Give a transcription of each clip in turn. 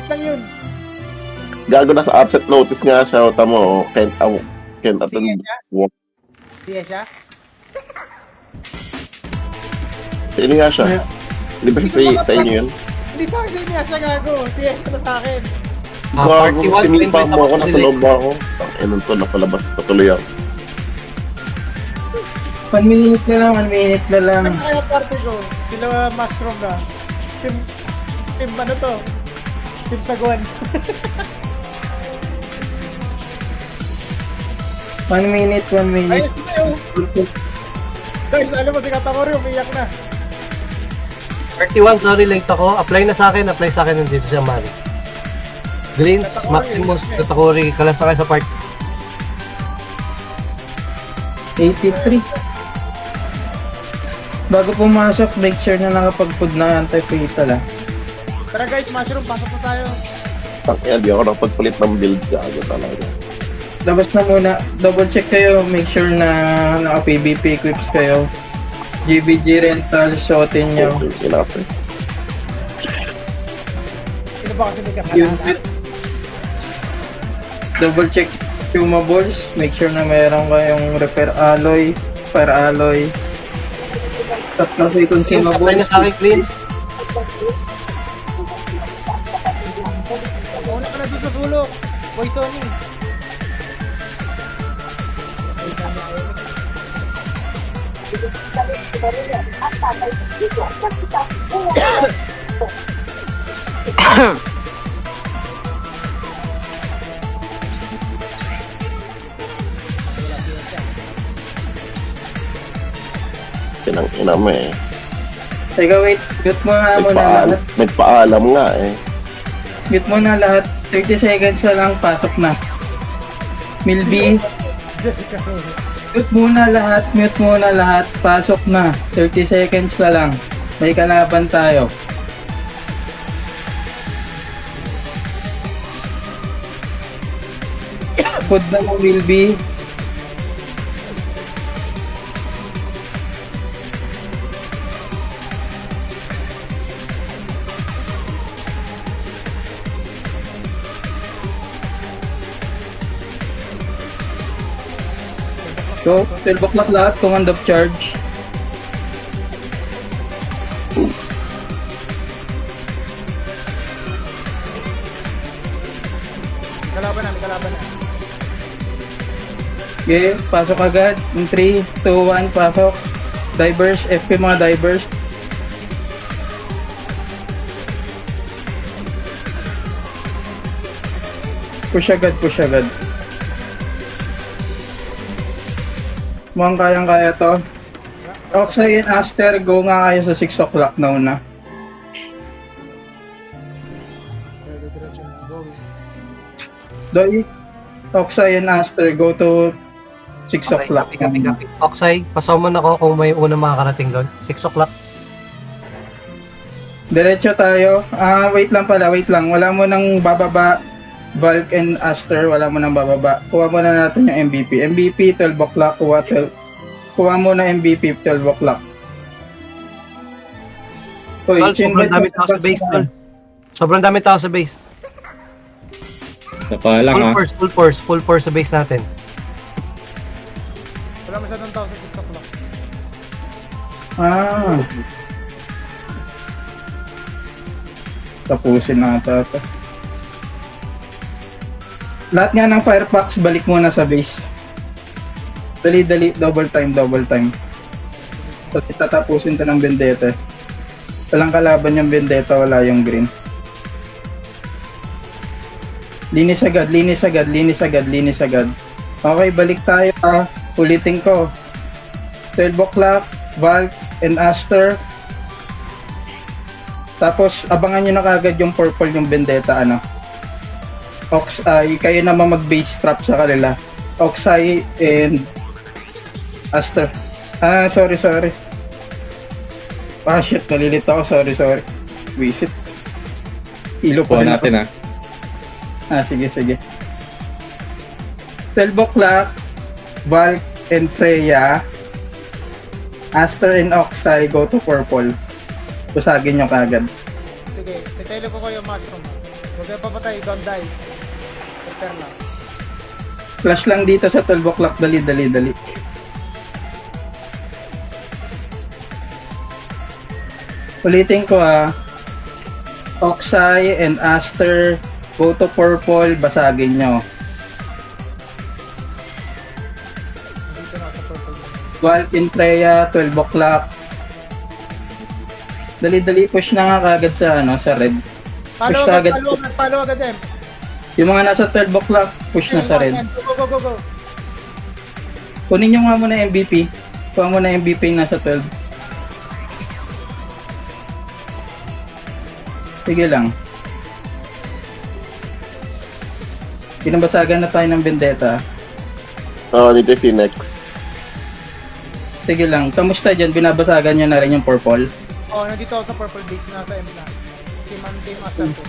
Wait lang yun. Gago na sa absent notice nga siya. Tamo, can't attend work. Siya siya? Sino nga siya? Di ba siya sa inyo yun? Hindi sa akin siya siya gago. Siya siya na sa akin. Gago, 41, sinipa mo ako, invite nasa ako. loob ba ako? Eh, nung to, napalabas patuloy ako. 1 minute na lang, 1 minute na lang. Ano kaya party ko? Sila mushroom na. Team ano to? Team Saguan. 1 minute, 1 minute. Ayos na yun. Guys, alam mo si Katamori, umiyak na. 31, sorry, late ako. Apply sa akin nandito siya, Mari. Greens, Maximus, Katakuri, kalasakay sa part. 83. Bago pumasok, make sure na nakapag-food na anti-fatal ah. Tara guys, mushroom, pasok na tayo. Tangina, di ako nakapagpalit ng build. Gago talaga. Labas na muna, double check kayo, make sure na naka-PVP equips kayo. GBG rental, shootin nyo. Okay, inasi. Sino ba kasi may kasalanan? Double check consumables, make sure na mayroon kayong repair alloy, fire alloy. Tapos kasi Cleans, apply na consumables. sa akin, Cleans. Mauna ka na doon sa sulok. Boy Sony. Kinang ina mo eh. Teka wait, mute mo nga muna lahat. Nagpaalam nga eh. Mute mo na lahat. 30 seconds na lang, pasok na. Milby, Jessica Sony. mute muna lahat, pasok na. 30 seconds na lang. May kalaban tayo. Food na mo, Milby. Go, 12 o'clock lahat, command of charge. Kalaban na. Okay, pasok agad. In 3, 2, 1, pasok. Divers, FP mga divers. Push agad. Mukhang kayang-kaya to. Oxy and Aster, go nga kayo sa 6 o'clock na una. Diretso. Go. Doy, Oxy and Aster, go to 6 Okay, o'clock. copy. Oxy, pasaman ako kung may unang makakarating doon. 6 o'clock. Diretso tayo. Wait lang. Wala mo nang bababa. Valk and Aster, wala mo nang bababa. Kuha mo na natin yung MVP. MVP, 12 o'clock. Kuha mo na MVP, 12 o'clock. Uy, Tol, sobrang dami tao sa base, tol. Sobrang dami tao sa base. Saka lang ah. Full force sa base natin. Wala masyadong tao sa 6 o'clock. Tapusin na ata ito. Lahat nga ng Firefox, balik muna sa base. Dali, double time. Tapos tatapusin to ng Vendetta. Walang kalaban yung Vendetta, wala yung green. Linis agad. Okay, balik tayo ha. Ulitin ko. 12 o'clock, Valk and Aster. Tapos, abangan nyo na kagad yung purple yung Vendetta, Oxeye, kayo naman mag-base trap sa kanila. Oxeye and Aster. Sorry. Shit, nalilito ako. Sorry. Visit. Ilo po Kuha natin ah. Sige. 12 o'clock, Valk and Freya. Aster and Oxeye, go to purple. Usagin nyo kagad. Sige, titelo ko kayo mushroom. Huwag kayo papatay, don't die. Prepare lang. Flash lang dito sa 12 o'clock. Dali. Ulitin ko Oxeye and Aster, go to purple, basagin nyo. Dito na sa purple. Valk in Freya, 12 o'clock. Dali, push na nga kagad sa red. Follow Push agad, agad. follow agad, Em. Yung mga nasa 12 o'clock, push na sa red. Go. Kunin nyo nga muna MVP. Kuha mo na MVP yung nasa 12. Sige lang. Pinabasagan na tayo ng Vendetta. Dito si Nex. Sige lang. Kamusta dyan? Binabasagan nyo na rin yung purple? Nandito ako sa purple base na sa M na. Si Man Team Aston ko.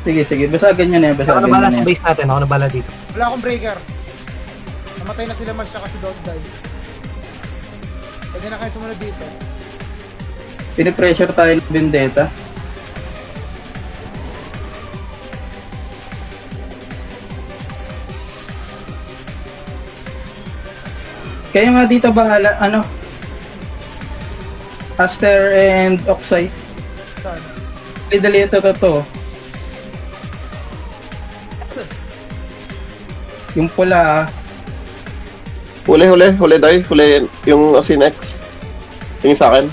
Sige. Basagan nyo na yan. Ako Basagan nyo nabala na sa yan. base natin. Ako nabala dito. Wala akong breaker. Namatay na sila Mars tsaka si Don't Die. Pwede na kayo sumunod dito. Pinipressure tayo ng Vendetta. Kaya nga dito bahala, Aster and Oxide. Saan? Dali ito to. Yung pula, Huli, Day. Huli yung si Nex. Tingin sa akin.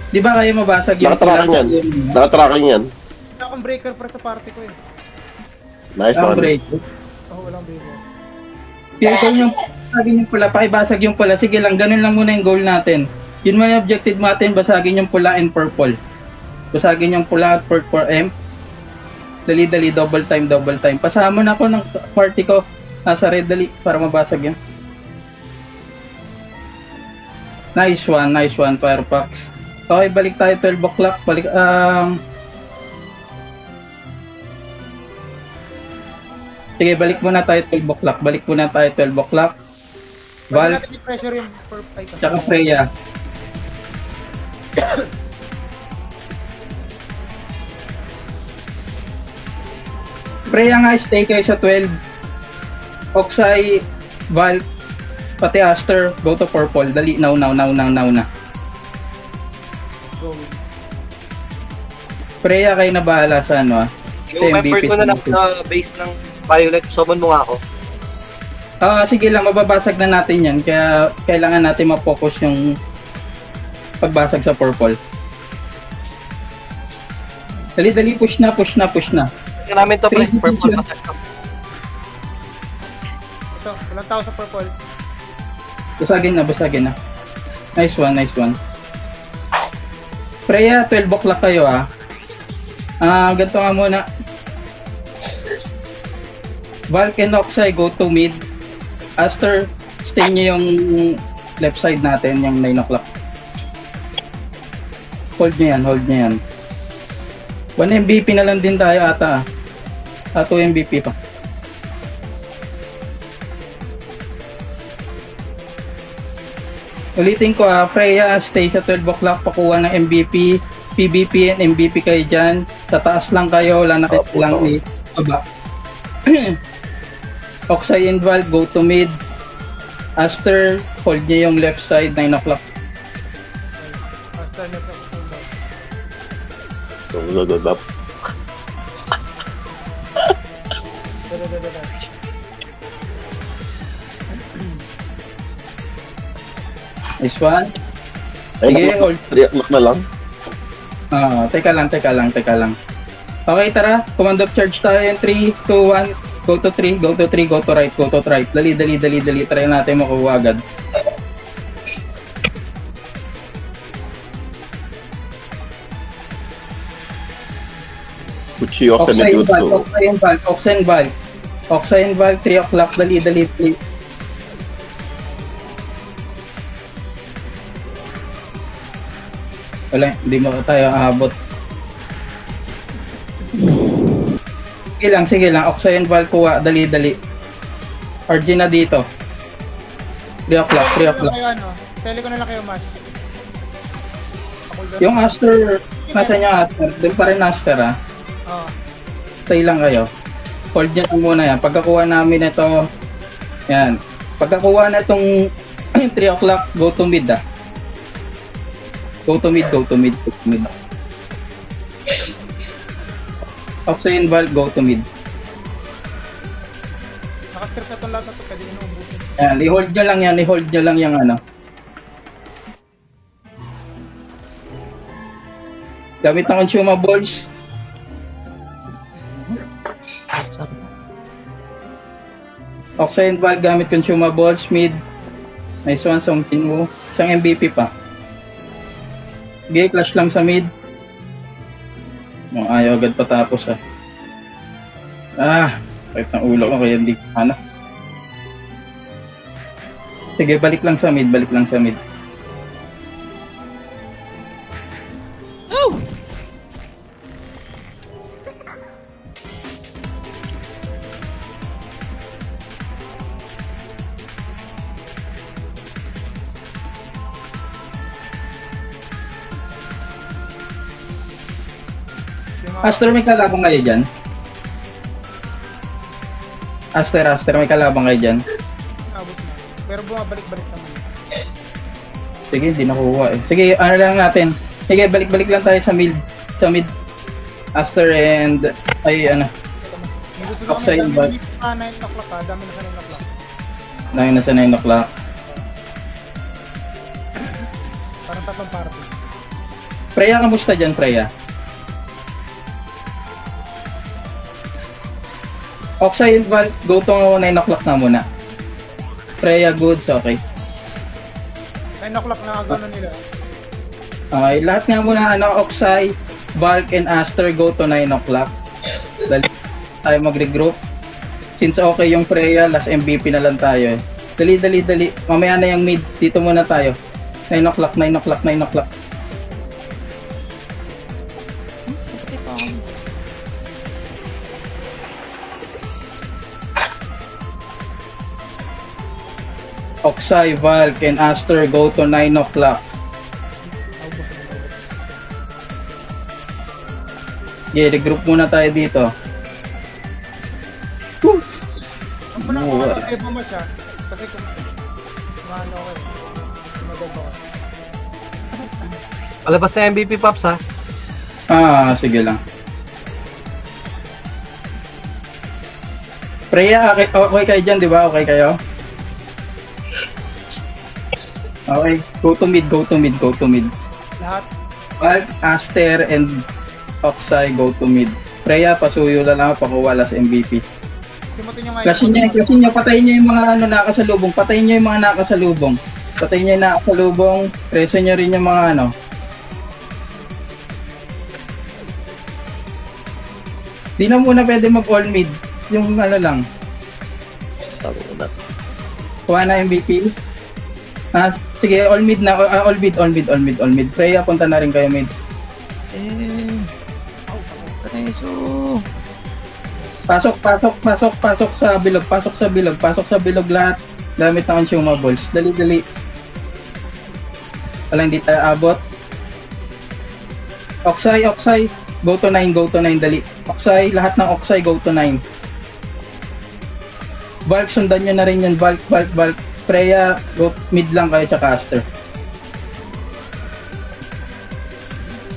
di ba kayo mabasag yung Nakatracking yan. Nakatracking yan. Wala akong breaker para sa party ko eh. Nice Ang one. break. Walang breaker. Kaya ikaw yung basagin yung pula, pakibasag yung pula. Sige lang, ganun lang muna yung goal natin. Yun man yung objective natin, basagin yung pula and purple. Basagin yung pula at purple M. Dali, double time. Pasama na ako ng party ko. Nasa red, dali, para mabasag yun. Nice one, Firefox. Okay, balik tayo 12 o'clock. Sige, balik muna tayo 12 o'clock. Pwede Valk, natin i-pressure yung purple. tsaka Freya. Freya nga, stay kayo sa 12. Oxeye, Valk, pati Aster, go to purple. Dali, now na. Go. Freya, kayo na bahala sa Yung member ko na lang sa base ng Violet. Summon mo nga ako. Sige lang, mababasag na natin yan. Kaya kailangan natin ma-focus yung pagbasag sa purple. Dali, push na. Tingnan namin to, pre. Purple pasag to. Ito, walang tao sa purple. Basagin na. Nice one. Freya, 12 o'clock kayo ganito nga muna. Valk and Oxeye, go to mid. Aster, stay nyo yung left side natin, yung 9 o'clock. Hold nyo yan. 1 MVP na lang din tayo ata. 2 MVP pa. Ulitin ko Freya, stay sa 12 o'clock, pakuha ng MVP. PVP and MVP kayo dyan. Sa taas lang kayo, wala na kayo lang baba. Oxeye and Valk, go to mid. Aster, hold niya yung left side, 9 o'clock. After na ito. Nice one. Sige, hold. 3 o'clock na lang. Teka lang. Okay, tara. Command of charge tayo in 3, 2, 1. Go to 3, go to right. Dali. Try natin makuha agad. Uchiyo sa Ninjutsu. Oxeye and Valk, 3 o'clock. Dali. Wala, hindi mo tayo aabot. Sige lang. Oxeye and Valk, kuha. Dali. RG na dito. 3 o'clock. Tele ko na lang kayo, Mas. Yung Aster, nasa niya Aster? Doon pa rin Aster Oo. Stay lang kayo. Hold nyo lang muna yan. Pagkakuha namin ito, yan. Pagkakuha na itong 3 o'clock, go to mid ah. Go to mid, go to mid, go to mid. Oxygen valve, go to mid. Naka-script na itong lahat na ito. Pwede inuubusin. Yan, i-hold nyo lang yan, i-hold nyo lang yung ano. Gamit ng consumables. Oxygen valve gamit consumables, mid. Nice one, something mo. Isang MVP pa. Okay, clash lang sa mid. Oh, ayaw agad patapos ah. Kahit ng ulo ko kaya hindi ano. Sige, balik lang sa mid, balik lang sa mid. Yung mga Aster, may kalabang kayo dyan? Aster, may kalabang kayo dyan? abot na. Pero bumabalik-balik naman. Sige, hindi nakuha eh. Sige, ano lang natin. Sige, balik-balik lang tayo sa mid. Sa mid. Aster and... Ay, ano. Yung gusto ko Oxide kami, valve. dami 9 o'clock ha. Dami na sa 9 o'clock. Na sa 9 o'clock. Parang tatlong party. Freya, kamusta dyan, Freya? Oxide valve, go to 9 o'clock na muna. Freya, goods, okay. 9 o'clock na agano nila. Okay, lahat nga muna, Oxide, Bulk, and Aster, go to 9 o'clock. Dali tayo mag-regroup. Since okay yung Freya, last MVP na lang tayo eh. Dali. Mamaya na yung mid, dito muna tayo. 9 o'clock. Oxide, Valk, and Aster go to 9 o'clock. Yeah, regroup muna tayo dito. Ang pala kung ano mo siya. Kasi kung maano ko eh. Sumagal ko. Palabas sa MVP Pops ha. Sige lang. Freya, okay kayo dyan, di ba? Okay kayo? Okay, go to mid. Lahat. Valk, Aster, and Oxide go to mid. Freya, pasuyo na lang, pakuha last MVP. Simutin nyo nga Kasi nyo, patayin nyo yung mga nakasalubong. Patayin nyo yung nakasalubong. Preso nyo rin yung mga ano. Di na muna pwede mag-all mid. Yung ano lang. Kuha na MVP. Sige, all mid na. All mid. Freya, punta na rin kayo mid. Pasok sa bilog lahat. Gamit ng consumables. Dali. Wala, hindi tayo abot. Oxide. Go to 9, dali. Oxide, lahat ng Oxide, go to 9. Valk, sundan nyo na rin yan. Valk. Freya, go mid lang kayo tsaka Aster.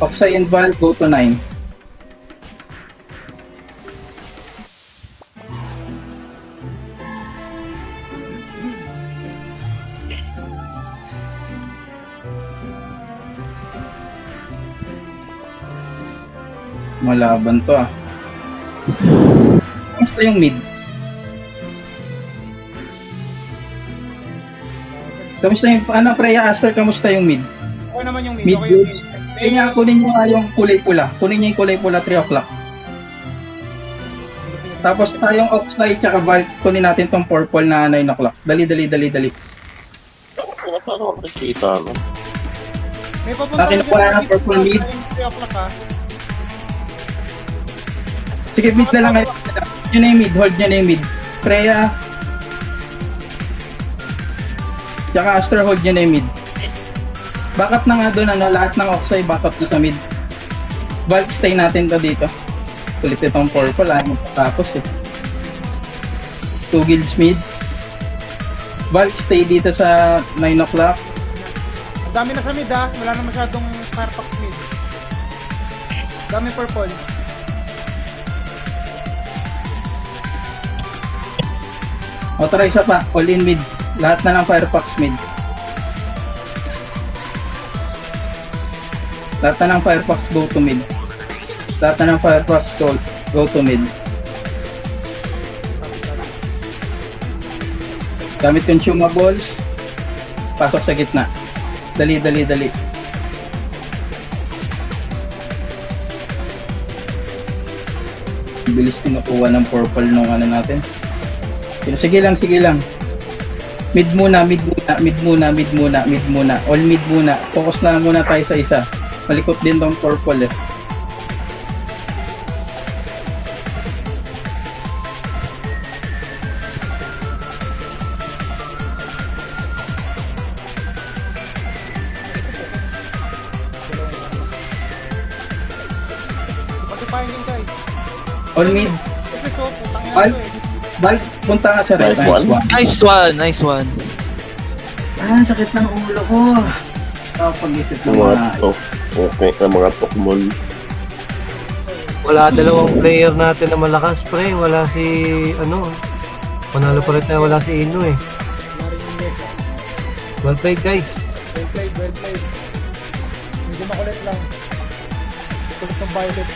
Oxide and Valk, go to 9. Malaban to ah. Kamusta yung mid? Kamusta yung, Freya, Aster, kamusta yung mid? Okay naman yung mid. Mid Okay yung good. mid. Kaya kunin nyo nga yung kulay pula. 3 o'clock. Tapos tayong Oxide tsaka Valk, kunin natin tong purple na 9 o'clock. Dali. Paano ako nakikita, no? May papunta Akin na po ng purple mid. 3 o'clock ha. Sige, mid na lang kayo. Yun na yung mid. Hold nyo na yung mid. Freya. Tsaka Aster, hold nyo na yung mid. Backup na nga doon, lahat ng Oxide, backup na sa mid. Valk, stay natin to dito. Kulit itong purple, tapos eh. 2 guilds mid. Bulk, stay dito sa 9 o'clock. Ang dami na sa mid ha. Wala na masyadong firefox mid. Dami purple. O try isa pa, all in mid. Lahat na ng firefox mid. Lahat na ng firefox go to mid. Lahat na ng firefox go to mid. Gamit consumables. Pasok sa gitna. Dali. Bilis kinukuha ng purple nung ano natin. Sige lang. Mid muna. All mid muna. Focus na lang muna tayo sa isa. Malikot din tong purple eh. Pag-ipahin din guys. All mid. Kasi so, putang ina Bal- to eh. Bal, punta ka sa red. Nice one. Nice one. Sakit ng ulo ko. Pag-isip ng Mga mga tok. Okay, ang mga tokmon. Wala dalawang player natin na malakas, pre. Wala si, ano, panalo pa rin tayo, wala si Ino eh. Wala rin yung mesa. Well played, guys. Well played. Medyo makulit lang. Kulit ng violet.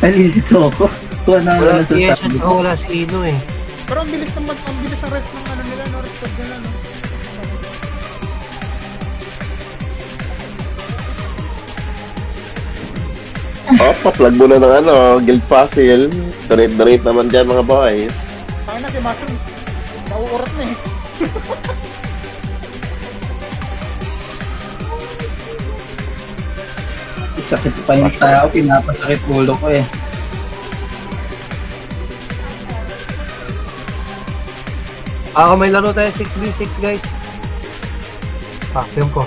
Nalilito ako. Kuha na Wala lang si sa Eshat, wala si Ino eh. Pero ang bilis ng rest ng ano nila, no? Rest nila, no? Pa-plug mo na ng guild fossil. Donate naman dyan mga boys. Tangin na si Mushroom. Nauurat na eh. sakit pa yung tao, pinapasakit ulo ko eh. May laro tayo 6v6, guys. Yung ko.